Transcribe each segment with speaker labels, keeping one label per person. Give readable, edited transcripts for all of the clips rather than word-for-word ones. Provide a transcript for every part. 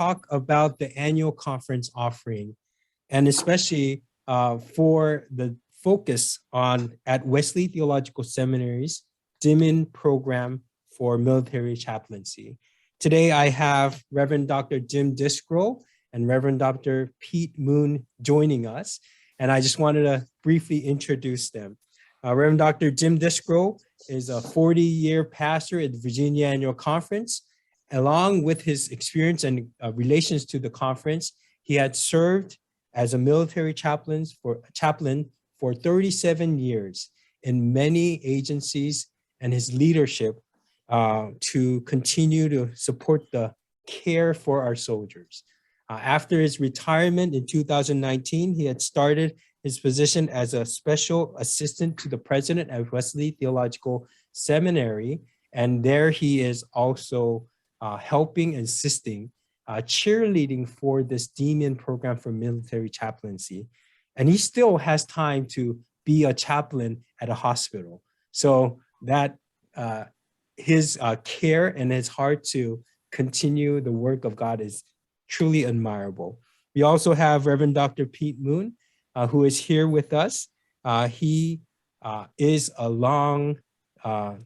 Speaker 1: talk about the annual conference offering, and especially for the focus on at Wesley Theological Seminary's DMin program for military chaplaincy. Today, I have Reverend Dr. Jim Discroll and Reverend Dr. Pete Moon joining us. And I just wanted to briefly introduce them. Reverend Dr. Jim Discroll is a 40-year pastor at the Virginia Annual Conference. Along with his experience and relations to the conference, he had served as a military chaplain for 37 years in many agencies, and his leadership to continue to support the care for our soldiers. After his retirement in 2019, he had started his position as a special assistant to the president at Wesley Theological Seminary, and there he is also helping and assisting, cheerleading for this DMin program for military chaplaincy. And he still has time to be a chaplain at a hospital. So that his care and his heart to continue the work of God is truly admirable. We also have Reverend Dr. Pete Moon, who is here with us. He is a long-time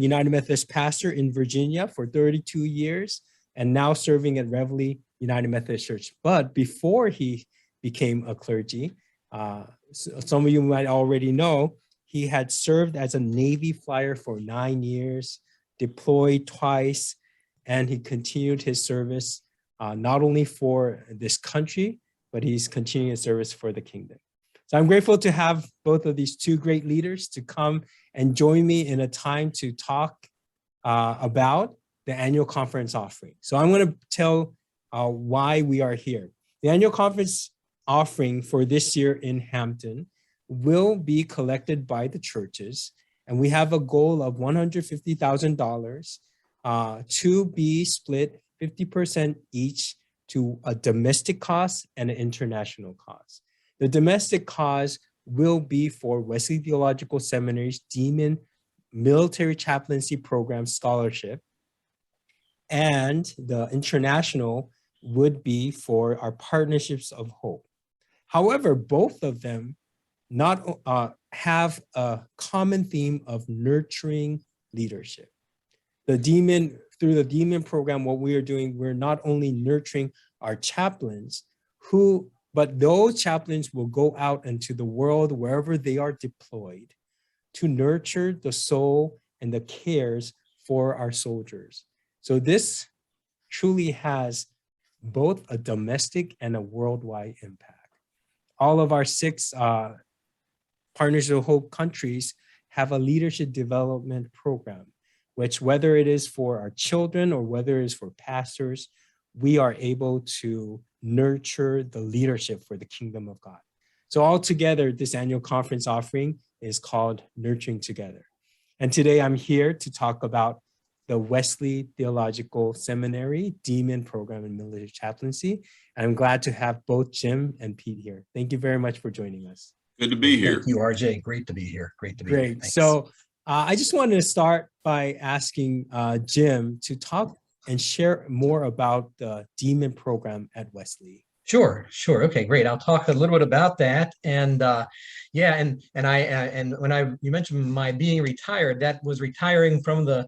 Speaker 1: United Methodist pastor in Virginia for 32 years and now serving at Reveille United Methodist Church. But before he became a clergy, some of you might already know, he had served as a Navy flyer for 9 years, deployed twice, and he continued his service not only for this country, but he's continuing his service for the kingdom. So I'm grateful to have both of these two great leaders to come and join me in a time to talk about the annual conference offering. So I'm going to tell why we are here. The annual conference offering for this year in Hampton will be collected by the churches, and we have a goal of $150,000 to be split 50% each to a domestic cost and an international cost. The domestic cost will be for Wesley Theological Seminary's DMin Military Chaplaincy Program Scholarship, and the international would be for our Partnerships of Hope. However, both of them have a common theme of nurturing leadership. Through the DMin program, what we are doing, we're not only nurturing our chaplains, but those chaplains will go out into the world wherever they are deployed to nurture the soul and the cares for our soldiers. So this truly has both a domestic and a worldwide impact. All of our 6 Partners of Hope countries have a leadership development program, which whether it is for our children or whether it is for pastors, we are able to nurture the leadership for the kingdom of God. So altogether, this annual conference offering is called Nurturing Together. And today I'm here to talk about the Wesley Theological Seminary DMin program in military chaplaincy. And I'm glad to have both Jim and Pete here. Thank you very much for joining us.
Speaker 2: Good to be here.
Speaker 3: Thank you, RJ. Great to be here. Great to be here.
Speaker 1: Great. So I just wanted to start by asking Jim to talk and share more about the DMin program at Wesley.
Speaker 3: Sure. Okay, great. I'll talk a little bit about that. And you mentioned my being retired. That was retiring from the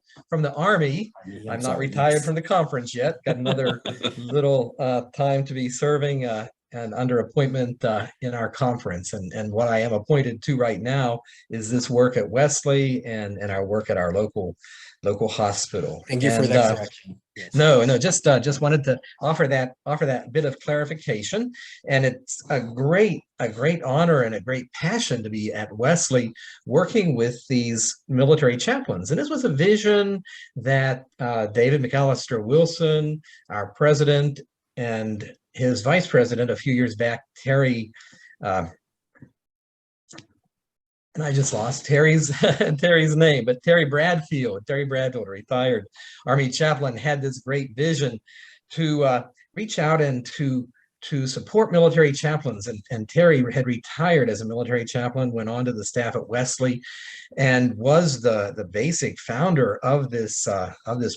Speaker 3: Army. I'm not retired from the conference yet. Got another little time to be serving and under appointment in our conference. And what I am appointed to right now is this work at Wesley and our work at our local hospital.
Speaker 1: Thank you for that correction.
Speaker 3: Yes. No, just wanted to offer that bit of clarification. And it's a great honor and a great passion to be at Wesley working with these military chaplains. And this was a vision that David McAllister Wilson, our president, and his vice president a few years back, Terry, and I just lost Terry's name, but Terry Bradfield, retired Army chaplain, had this great vision to reach out and to support military chaplains. And Terry had retired as a military chaplain, went on to the staff at Wesley, and was the basic founder of this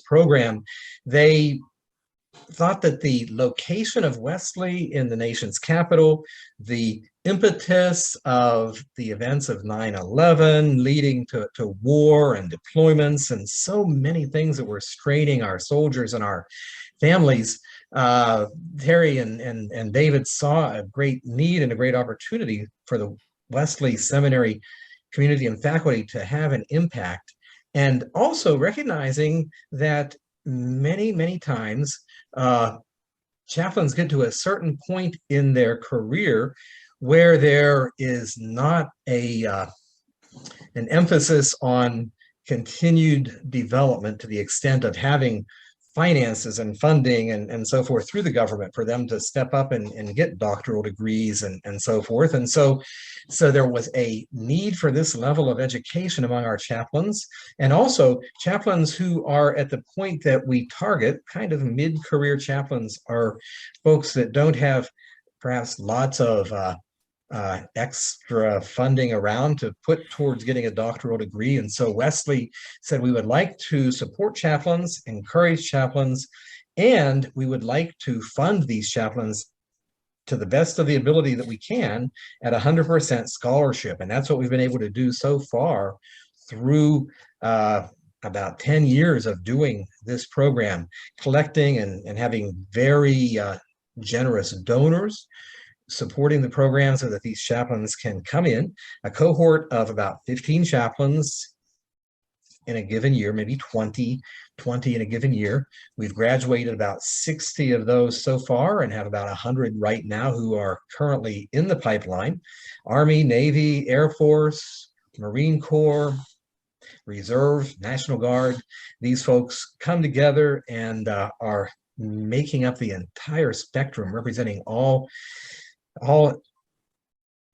Speaker 3: program. They thought that the location of Wesley in the nation's capital, the impetus of the events of 9/11 leading to war and deployments and so many things that were straining our soldiers and our families, Terry and David saw a great need and a great opportunity for the Wesley Seminary community and faculty to have an impact, and also recognizing that many times chaplains get to a certain point in their career where there is not an emphasis on continued development to the extent of having finances and funding and so forth through the government for them to step up and get doctoral degrees and so forth. And so there was a need for this level of education among our chaplains, and also chaplains who are at the point that we target, kind of mid-career chaplains, are folks that don't have perhaps lots of extra funding around to put towards getting a doctoral degree. And so Wesley said, we would like to support chaplains, encourage chaplains, and we would like to fund these chaplains to the best of the ability that we can at 100% scholarship. And that's what we've been able to do so far through about 10 years of doing this program, collecting and having very generous donors supporting the program so that these chaplains can come in. A cohort of about 15 chaplains in a given year, maybe 20 in a given year. We've graduated about 60 of those so far and have about 100 right now who are currently in the pipeline. Army, Navy, Air Force, Marine Corps, Reserve, National Guard. These folks come together and are making up the entire spectrum, representing all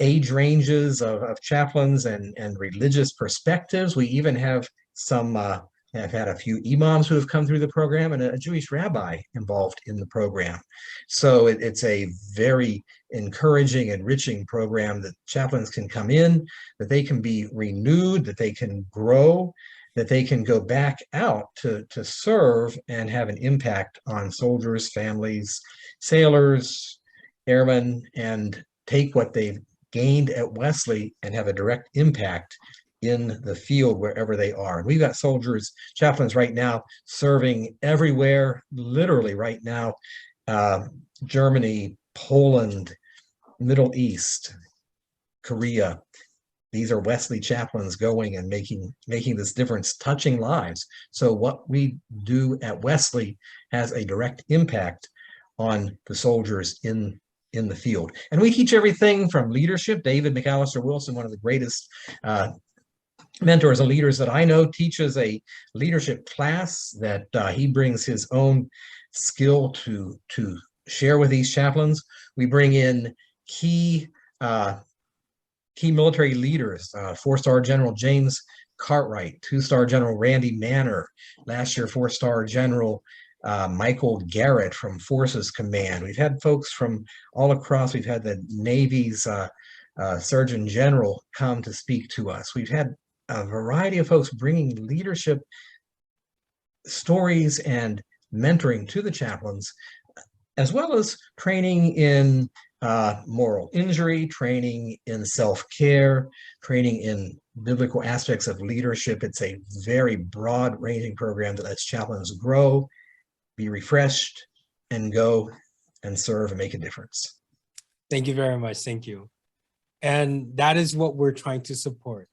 Speaker 3: age ranges of chaplains and religious perspectives. We even have some, have had a few imams who have come through the program and a Jewish rabbi involved in the program. So it's a very encouraging, enriching program that chaplains can come in, that they can be renewed, that they can grow, that they can go back out to serve and have an impact on soldiers, families, sailors, airmen, and take what they've gained at Wesley and have a direct impact in the field wherever they are. And we've got soldiers, chaplains right now serving everywhere, literally right now, Germany, Poland, Middle East, Korea. These are Wesley chaplains going and making this difference, touching lives. So what we do at Wesley has a direct impact on the soldiers in the field. And we teach everything from leadership. David McAllister Wilson, one of the greatest mentors and leaders that I know, teaches a leadership class that he brings his own skill to share with these chaplains. We bring in key military leaders, 4-star General James Cartwright, 2-star General Randy Manner, last year 4-star General Michael Garrett from Forces Command. We've had folks from all across. We've had the Navy's Surgeon General come to speak to us. We've had a variety of folks bringing leadership stories and mentoring to the chaplains, as well as training in moral injury, training in self-care, training in biblical aspects of leadership. It's a very broad-ranging program that lets chaplains grow, be refreshed, and go and serve and make a difference.
Speaker 1: Thank you very much. Thank you. And that is what we're trying to support.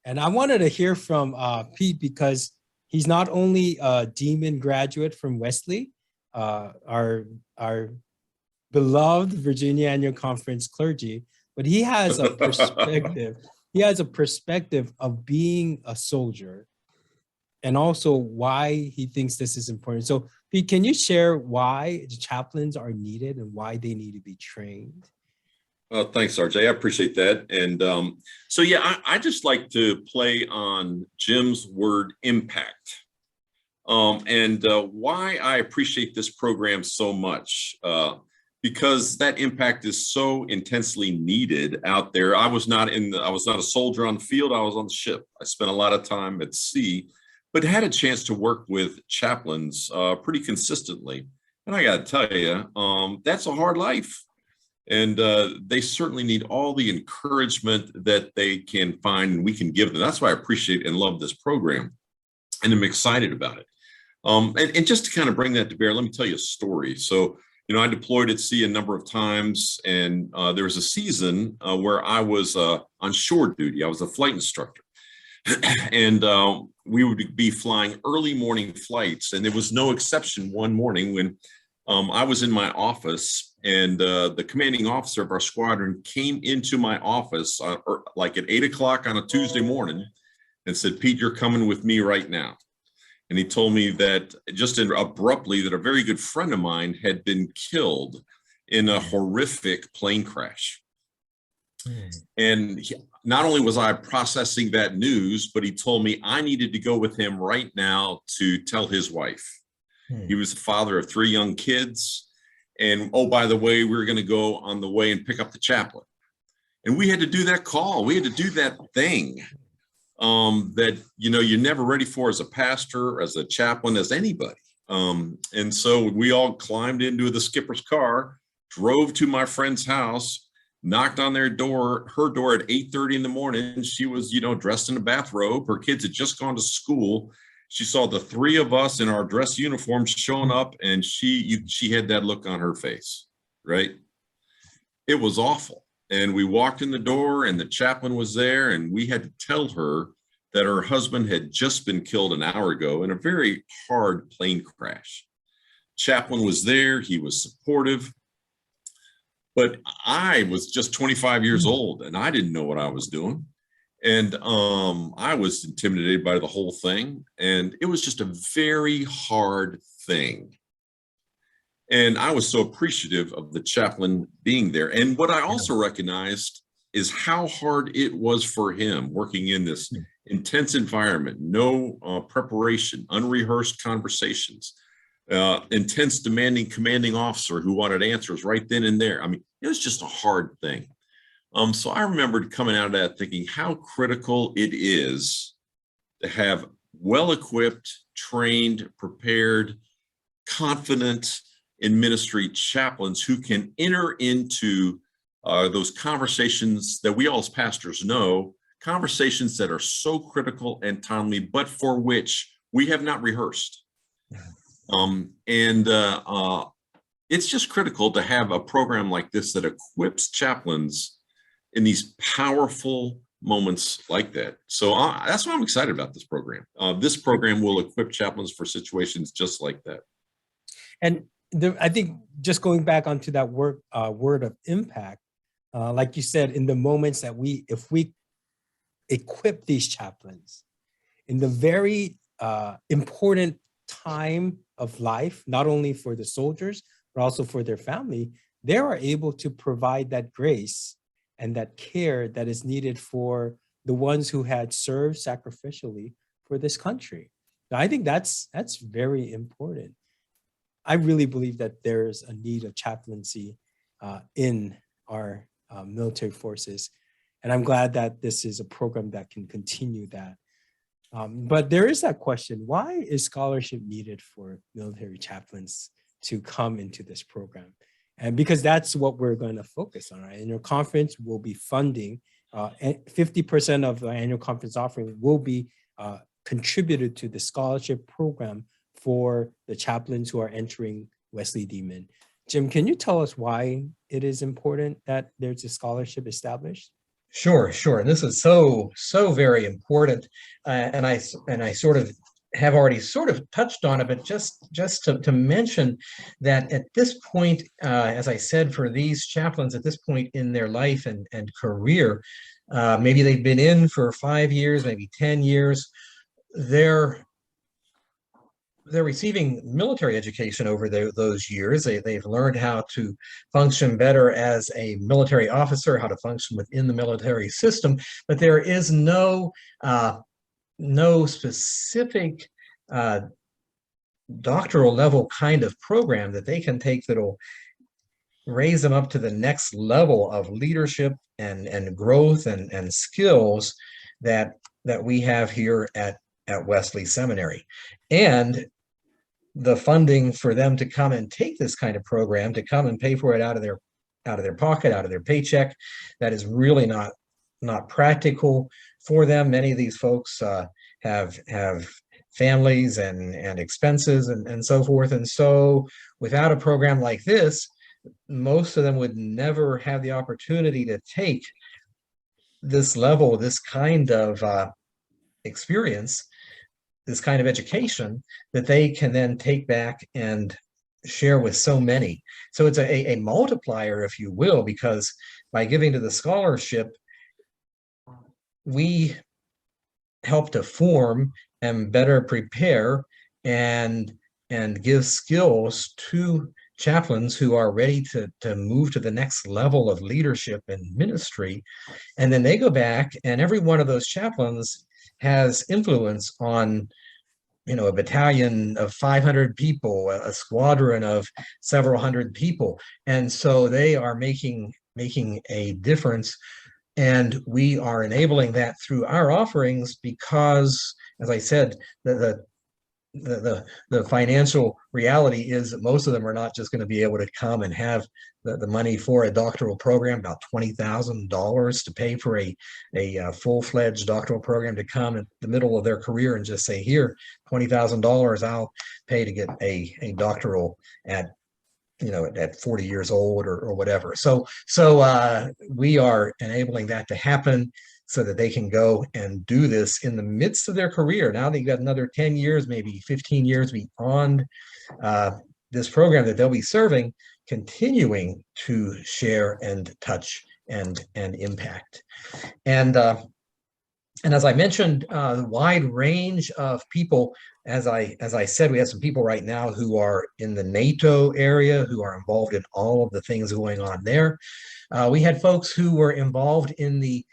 Speaker 1: And I wanted to hear from Pete, because he's not only a DMin graduate from Wesley, our beloved Virginia Annual Conference clergy, but he has a perspective. He has a perspective of being a soldier, and also why he thinks this is important. So Pete, can you share why the chaplains are needed and why they need to be trained?
Speaker 2: Thanks, RJ. I appreciate that. And so, yeah, I just like to play on Jim's word impact, and why I appreciate this program so much, because that impact is so intensely needed out there. I was not a soldier on the field. I was on the ship. I spent a lot of time at sea, but had a chance to work with chaplains pretty consistently. And I got to tell you, that's a hard life. And they certainly need all the encouragement that they can find and we can give them. That's why I appreciate and love this program. And I'm excited about it. And just to kind of bring that to bear, let me tell you a story. So, I deployed at sea a number of times, and there was a season where I was on shore duty. I was a flight instructor. And we would be flying early morning flights. And there was no exception one morning when I was in my office, and the commanding officer of our squadron came into my office like at 8 o'clock on a Tuesday morning and said, "Pete, you're coming with me right now." And he told me that just abruptly that a very good friend of mine had been killed in a horrific plane crash. And not only was I processing that news, but he told me I needed to go with him right now to tell his wife. He was the father of 3 young kids. And oh, by the way, we were going to go on the way and pick up the chaplain. And we had to do that call. We had to do that thing that, you're never ready for as a pastor, as a chaplain, as anybody. And so we all climbed into the skipper's car, drove to my friend's house, knocked on her door at 8:30 in the morning. She was, dressed in a bathrobe. Her kids had just gone to school. She saw the 3 of us in our dress uniforms showing up, and she had that look on her face, right? It was awful. And we walked in the door, and the chaplain was there, and we had to tell her that her husband had just been killed an hour ago in a very hard plane crash. Chaplain was there. He was supportive. But I was just 25 years old, and I didn't know what I was doing. And I was intimidated by the whole thing. And it was just a very hard thing. And I was so appreciative of the chaplain being there. And what I also recognized is how hard it was for him working in this intense environment, no preparation, unrehearsed conversations, intense, demanding commanding officer who wanted answers right then and there. I mean, it was just a hard thing. So I remembered coming out of that thinking how critical it is to have well-equipped, trained, prepared, confident in ministry chaplains who can enter into those conversations that we all as pastors know, conversations that are so critical and timely, but for which we have not rehearsed. It's just critical to have a program like this that equips chaplains in these powerful moments like that. So that's why I'm excited about this program. This program will equip chaplains for situations just like that.
Speaker 1: And I think just going back onto that word of impact, like you said, in the moments that if we equip these chaplains in the very important time of life, not only for the soldiers, but also for their family, they are able to provide that grace and that care that is needed for the ones who had served sacrificially for this country. Now, I think that's very important. I really believe that there's a need of chaplaincy in our military forces. And I'm glad that this is a program that can continue that. But there is that question, why is scholarship needed for military chaplains to come into this program? And because that's what we're going to focus on, right? In your conference, we'll be funding 50% of the annual conference offering will be contributed to the scholarship program for the chaplains who are entering Wesley DMin. Jim, can you tell us why it is important that there's a scholarship established?
Speaker 3: Sure. And this is so very important. And I sort of have already sort of touched on it, but just to mention that at this point, as I said, for these chaplains at this point in their life and career, maybe they've been in for 5 years, maybe 10 years, they're receiving military education over those years. They've learned how to function better as a military officer, how to function within the military system, but there is no specific doctoral level kind of program that they can take that'll raise them up to the next level of leadership and growth and skills that we have here at Wesley Seminary. And the funding for them to come and take this kind of program, to come and pay for it out of their pocket, out of their paycheck, that is really not practical for them. Many of these folks have families and expenses and so forth. And so without a program like this, most of them would never have the opportunity to take this level, this kind of experience, this kind of education that they can then take back and share with so many. So it's a multiplier, if you will, because by giving to the scholarship, we help to form and better prepare and give skills to chaplains who are ready to move to the next level of leadership and ministry. And then they go back, and every one of those chaplains has influence on, a battalion of 500 people, a squadron of several hundred people. And so they are making a difference. And we are enabling that through our offerings because, as I said, the financial reality is that most of them are not just going to be able to come and have the money for a doctoral program, about $20,000 to pay for a full-fledged doctoral program to come in the middle of their career and just say, here, $20,000 I'll pay to get a doctoral at 40 years old or whatever. So we are enabling that to happen so that they can go and do this in the midst of their career. Now they've got another 10 years, maybe 15 years beyond this program that they'll be serving, continuing to share and touch and impact. And as I mentioned, the wide range of people, as I said, we have some people right now who are in the NATO area, who are involved in all of the things going on there. We had folks who were involved in the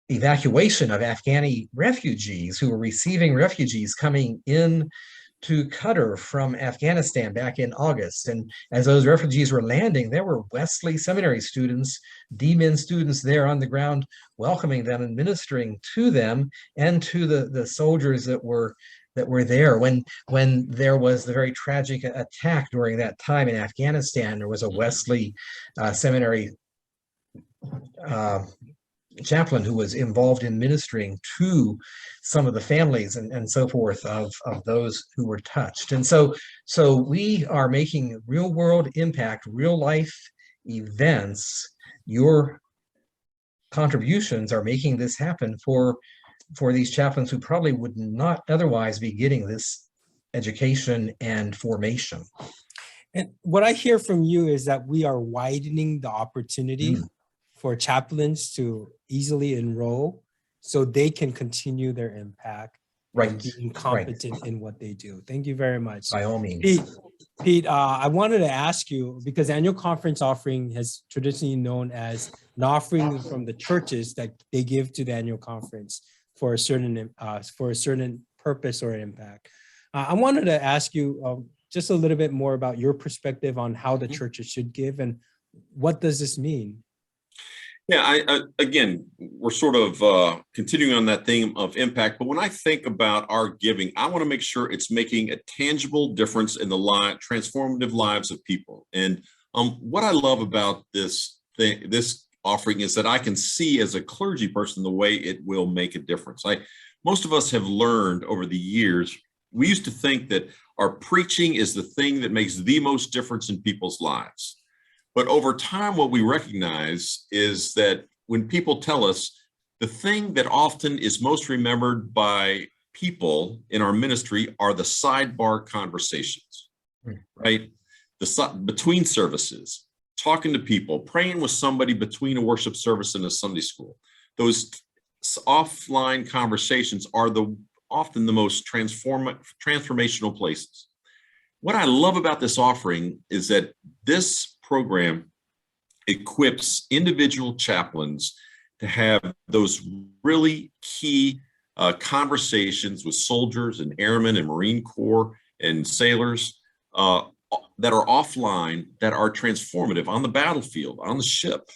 Speaker 3: evacuation of Afghani refugees, who were receiving refugees coming in to Qatar from Afghanistan back in August. And as those refugees were landing, there were Wesley Seminary students, DMin students there on the ground, welcoming them and ministering to them and to the soldiers that were there. When there was the very tragic attack during that time in Afghanistan, there was a Wesley Seminary chaplain who was involved in ministering to some of the families and so forth of those who were touched. And so we are making real world impact, real life events. Your contributions are making this happen for these chaplains who probably would not otherwise be getting this education and formation.
Speaker 1: And what I hear from you is that we are widening the opportunity for chaplains to easily enroll so they can continue their impact,
Speaker 3: right,
Speaker 1: and being competent in what they do. Thank you very much.
Speaker 3: By all means.
Speaker 1: Pete, I wanted to ask you, because annual conference offering has traditionally known as an offering from the churches that they give to the annual conference for a certain purpose or impact. I wanted to ask you just a little bit more about your perspective on how the churches should give, and what does this mean?
Speaker 2: Yeah, again, we're sort of continuing on that theme of impact. But when I think about our giving, I want to make sure it's making a tangible difference in the transformative lives of people. And what I love about this offering is that I can see as a clergy person the way it will make a difference. Most of us have learned over the years, we used to think that our preaching is the thing that makes the most difference in people's lives. But over time, what we recognize is that when people tell us, the thing that often is most remembered by people in our ministry are the sidebar conversations, right? Between services, talking to people, praying with somebody between a worship service and a Sunday school. Those offline conversations are often the most transformational places. What I love about this offering is that this program equips individual chaplains to have those really key conversations with soldiers and airmen and Marine Corps and sailors that are offline, that are transformative on the battlefield, on the ship,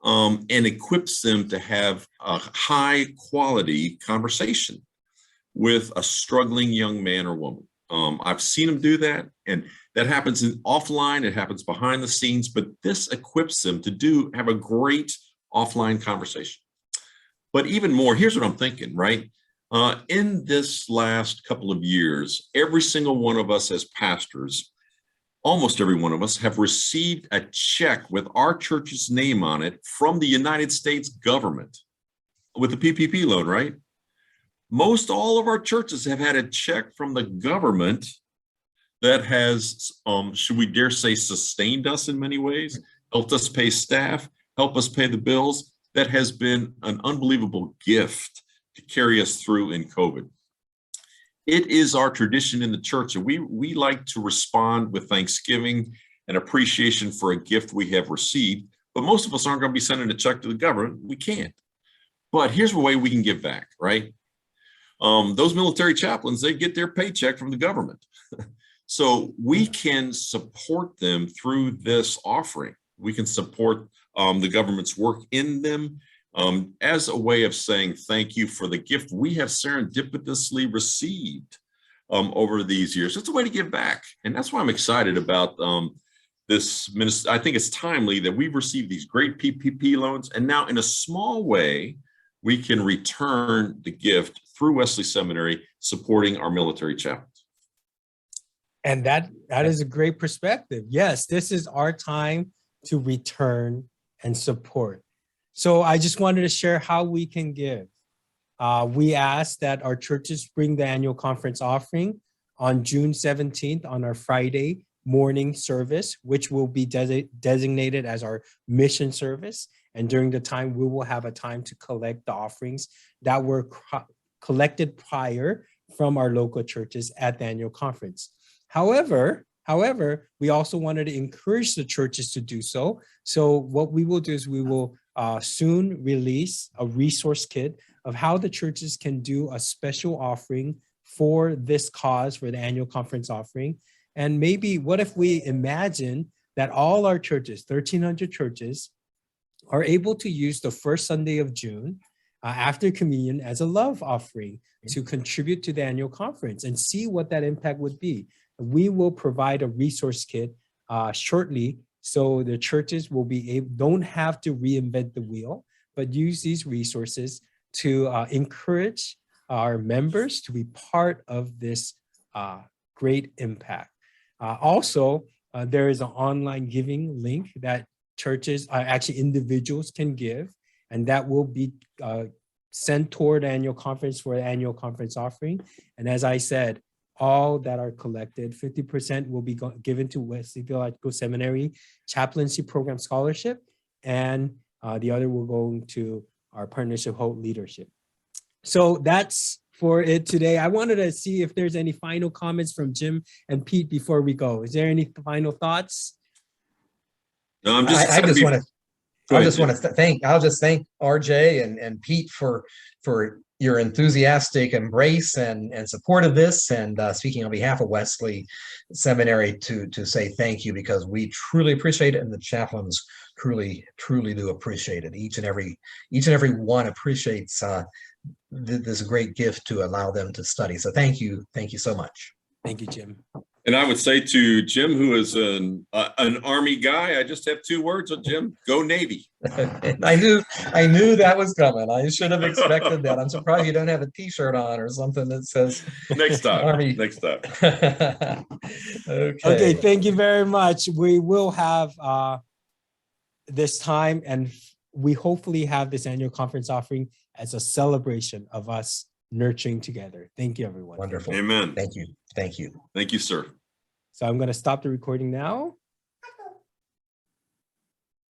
Speaker 2: and equips them to have a high quality conversation. with a struggling young man or woman. I've seen them do that, and that happens offline, it happens behind the scenes, but this equips them to have a great offline conversation. But even more, here's what I'm thinking, right? In this last couple of years, every single one of us as pastors, almost every one of us, have received a check with our church's name on it from the United States government with the PPP loan, right? Most all of our churches have had a check from the government that has, should we dare say, sustained us in many ways, helped us pay staff, helped us pay the bills. That has been an unbelievable gift to carry us through in COVID. It is our tradition in the church, and we like to respond with thanksgiving and appreciation for a gift we have received, but most of us aren't going to be sending a check to the government. We can't. But here's a way we can give back, right? Those military chaplains, they get their paycheck from the government. So we can support them through this offering. We can support the government's work in them as a way of saying thank you for the gift we have serendipitously received over these years. It's a way to give back. And that's why I'm excited about this ministry. I think it's timely that we've received these great PPP loans. And now in a small way, we can return the gift through Wesley Seminary supporting our military chaplains.
Speaker 1: And that is a great perspective. Yes, this is our time to return and support. So I just wanted to share how we can give. We ask that our churches bring the annual conference offering on June 17th on our Friday morning service, which will be designated as our mission service. And during the time, we will have a time to collect the offerings that were collected prior from our local churches at the annual conference. However, we also wanted to encourage the churches to do so. So what we will do is we will soon release a resource kit of how the churches can do a special offering for this cause, for the annual conference offering. And maybe what if we imagine that all our churches, 1,300 churches, are able to use the first Sunday of June after communion as a love offering to contribute to the annual conference and see what that impact would be. We will provide a resource kit shortly, so the churches will don't have to reinvent the wheel, but use these resources to encourage our members to be part of this great impact. Also, there is an online giving link that churches, actually individuals, can give, and that will be sent toward the annual conference for the annual conference offering. And as I said, all that are collected, 50% will be given to Wesley Theological Seminary Chaplaincy Program Scholarship, and the other will go to our Partnership Hope Leadership. So that's for it today. I wanted to see if there's any final comments from Jim and Pete before we go. Is there any final thoughts?
Speaker 2: No,
Speaker 3: I'll just thank RJ and Pete for your enthusiastic embrace and support of this, and speaking on behalf of Wesley Seminary to say thank you, because we truly appreciate it, and the chaplains truly do appreciate it. Each and every one appreciates this great gift to allow them to study. So thank you so much.
Speaker 1: Thank you, Jim.
Speaker 2: And I would say to Jim, who is an Army guy, I just have two words on Jim: go Navy.
Speaker 3: I knew that was coming. I should have expected that. I'm surprised you don't have a T-shirt on or something that says
Speaker 2: next time.
Speaker 3: Army.
Speaker 2: Next time.
Speaker 1: Okay. Thank you very much. We will have this time, and we hopefully have this annual conference offering as a celebration of us nurturing together. Thank you, everyone.
Speaker 3: Wonderful.
Speaker 2: Amen.
Speaker 3: Thank you. Thank you.
Speaker 2: Thank you, sir.
Speaker 1: So I'm going to stop the recording now.